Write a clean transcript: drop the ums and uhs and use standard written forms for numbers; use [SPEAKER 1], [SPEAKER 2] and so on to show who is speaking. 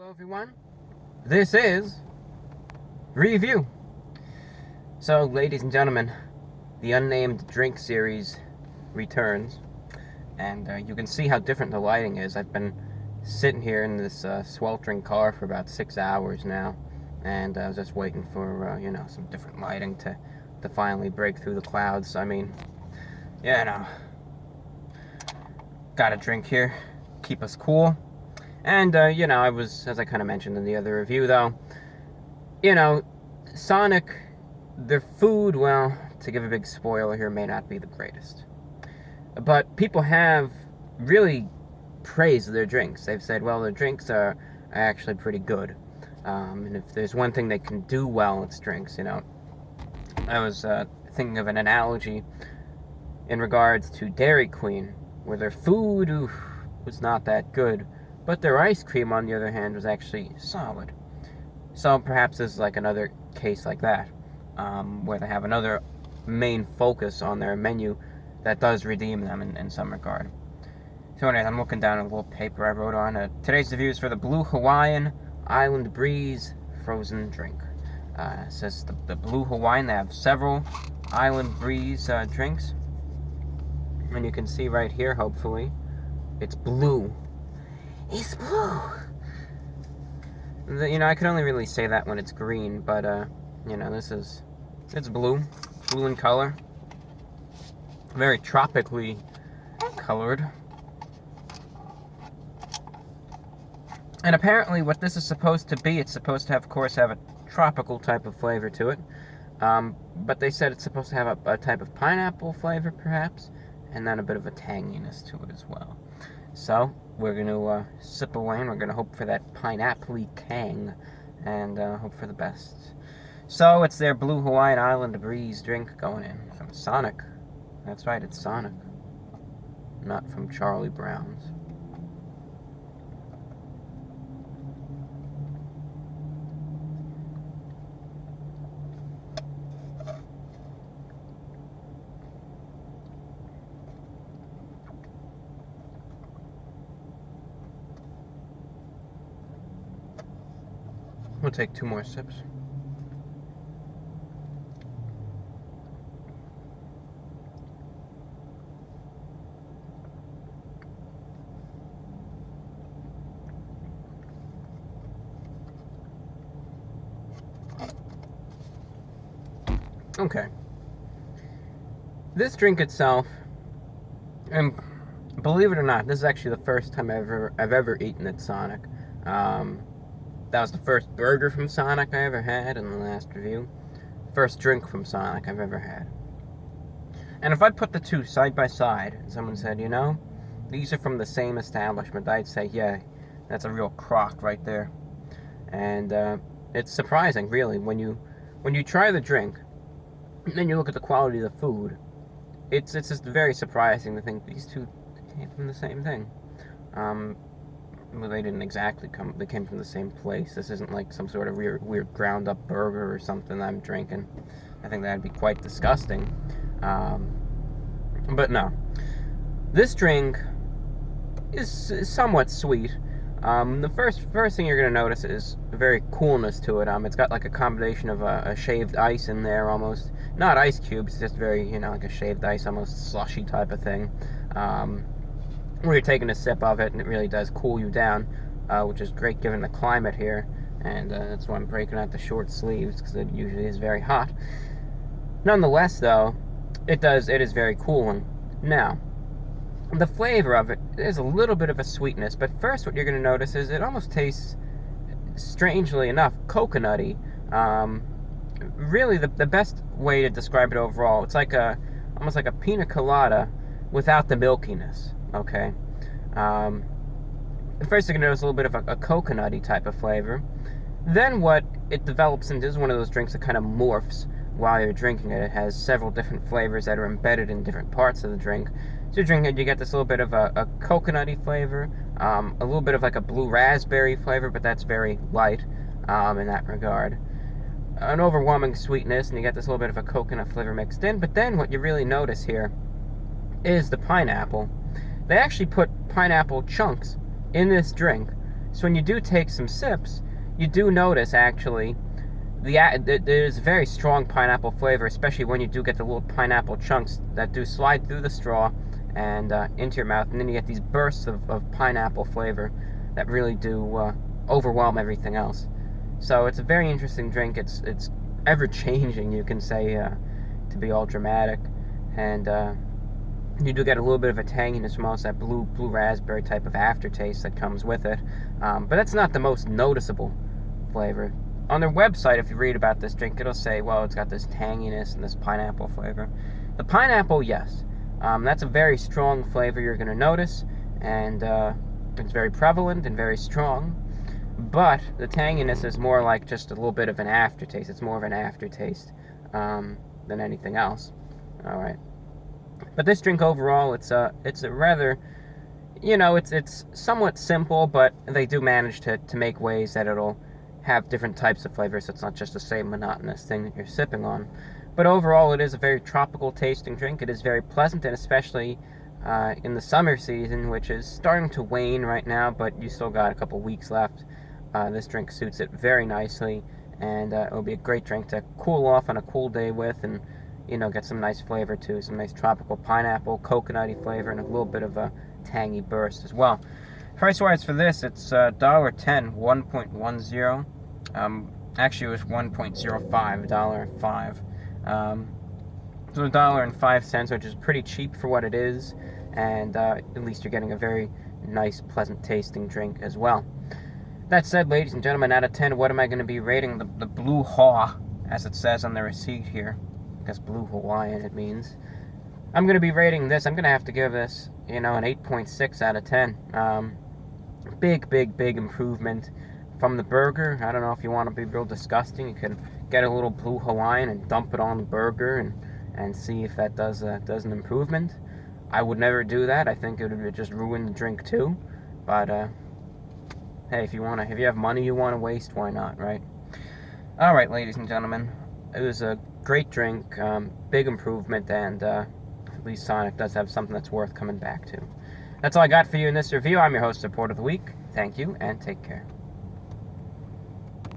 [SPEAKER 1] Hello everyone, this is Review. So ladies and gentlemen, the unnamed drink series returns, and you can see how different the lighting is. I've been sitting here in this sweltering car for about 6 hours now, and I was just waiting for some different lighting to finally break through the clouds. I mean, got a drink here, keep us cool. And, I was, as I kind of mentioned in the other review, though, Sonic, their food, well, to give a big spoiler here, may not be the greatest. But people have really praised their drinks. They've said, well, their drinks are actually pretty good. And if there's one thing they can do well, it's drinks, I was thinking of an analogy in regards to Dairy Queen, where their food was not that good. But their ice cream, on the other hand, was actually solid. So perhaps this is like another case like that, where they have another main focus on their menu that does redeem them in some regard. So anyways, I'm looking down at a little paper I wrote on. Today's review is for the Blue Hawaiian Island Breeze frozen drink. It says the Blue Hawaiian. They have several Island Breeze drinks. And you can see right here, hopefully, it's blue. It's blue. I can only really say that when it's green, but, it's blue. Blue in color. Very tropically colored. And apparently what this is supposed to be, it's supposed to have, of course, have a tropical type of flavor to it. But they said it's supposed to have a type of pineapple flavor, perhaps, and then a bit of a tanginess to it as well. So, we're going to sip away, and we're going to hope for that pineapple-y tang, and hope for the best. So, it's their Blue Hawaiian Island Breeze drink going in from Sonic. That's right, it's Sonic. Not from Charlie Brown's. We'll take 2 more sips. Okay. This drink itself, and believe it or not, this is actually the first time I've ever eaten at Sonic. That was the first burger from Sonic I ever had in the last review. First drink from Sonic I've ever had. And if I put the two side by side, and someone said, these are from the same establishment, I'd say, yeah, that's a real crock right there. And it's surprising, really, when you try the drink, and then you look at the quality of the food, it's just very surprising to think these two came from the same thing. Well, they didn't exactly they came from the same place. This isn't like some sort of weird ground up burger or something I'm drinking. I think that'd be quite disgusting. But no. This drink is somewhat sweet. The first thing you're going to notice is a very coolness to it. It's got like a combination of a shaved ice in there almost. Not ice cubes, just very, like a shaved ice, almost slushy type of thing. Where you're taking a sip of it, and it really does cool you down, which is great given the climate here, and that's why I'm breaking out the short sleeves, because it usually is very hot. Nonetheless, though, it is very cooling. Now, the flavor of it is a little bit of a sweetness, but first what you're going to notice is it almost tastes, strangely enough, coconutty. Really, the best way to describe it overall, it's like almost like a pina colada without the milkiness. Okay. First, you're going to notice a little bit of a coconutty type of flavor. Then what it develops into is one of those drinks that kind of morphs while you're drinking it. It has several different flavors that are embedded in different parts of the drink. So you're drinking it, you get this little bit of a coconutty flavor, a little bit of like a blue raspberry flavor, but that's very light in that regard. An overwhelming sweetness, and you get this little bit of a coconut flavor mixed in. But then what you really notice here is the pineapple. They actually put pineapple chunks in this drink, So when you do take some sips, you do notice actually there's very strong pineapple flavor, especially when you do get the little pineapple chunks that do slide through the straw and into your mouth, and then you get these bursts of pineapple flavor that really do overwhelm everything else. So it's a very interesting drink. It's ever changing, you can say, to be all dramatic, and you do get a little bit of a tanginess from also that blue raspberry type of aftertaste that comes with it, but that's not the most noticeable flavor. On their website, if you read about this drink, it'll say, well, it's got this tanginess and this pineapple flavor. The pineapple, yes, that's a very strong flavor you're going to notice, and it's very prevalent and very strong. But the tanginess is more like just a little bit of an aftertaste. It's more of an aftertaste than anything else. All right. But this drink overall, it's a rather, it's somewhat simple, but they do manage to make ways that it'll have different types of flavors, so it's not just the same monotonous thing that you're sipping on. But overall, it is a very tropical tasting drink. It is very pleasant, and especially in the summer season, which is starting to wane right now, but you still got a couple weeks left. This drink suits it very nicely, and it'll be a great drink to cool off on a cool day with, and get some nice flavor too, some nice tropical pineapple, coconutty flavor, and a little bit of a tangy burst as well. Price-wise for this, it's $1.10, 1.10. Actually, it was $1.05, $1.05. So $1.05, which is pretty cheap for what it is, and at least you're getting a very nice, pleasant tasting drink as well. That said, ladies and gentlemen, out of 10, what am I going to be rating the Blue Haw, as it says on the receipt here? I guess Blue Hawaiian it means. I'm going to be rating this, I'm going to have to give this, an 8.6 out of 10. Big improvement from the burger. I don't know if you want to be real disgusting, you can get a little Blue Hawaiian and dump it on the burger and see if that does an improvement. I would never do that. I think it would just ruin the drink too. But hey, if you have money you want to waste, why not, right? All right, ladies and gentlemen, it was a great drink, big improvement, and at least Sonic does have something that's worth coming back to. That's all I got for you in this review. I'm your host, Support of the Week. Thank you, and take care.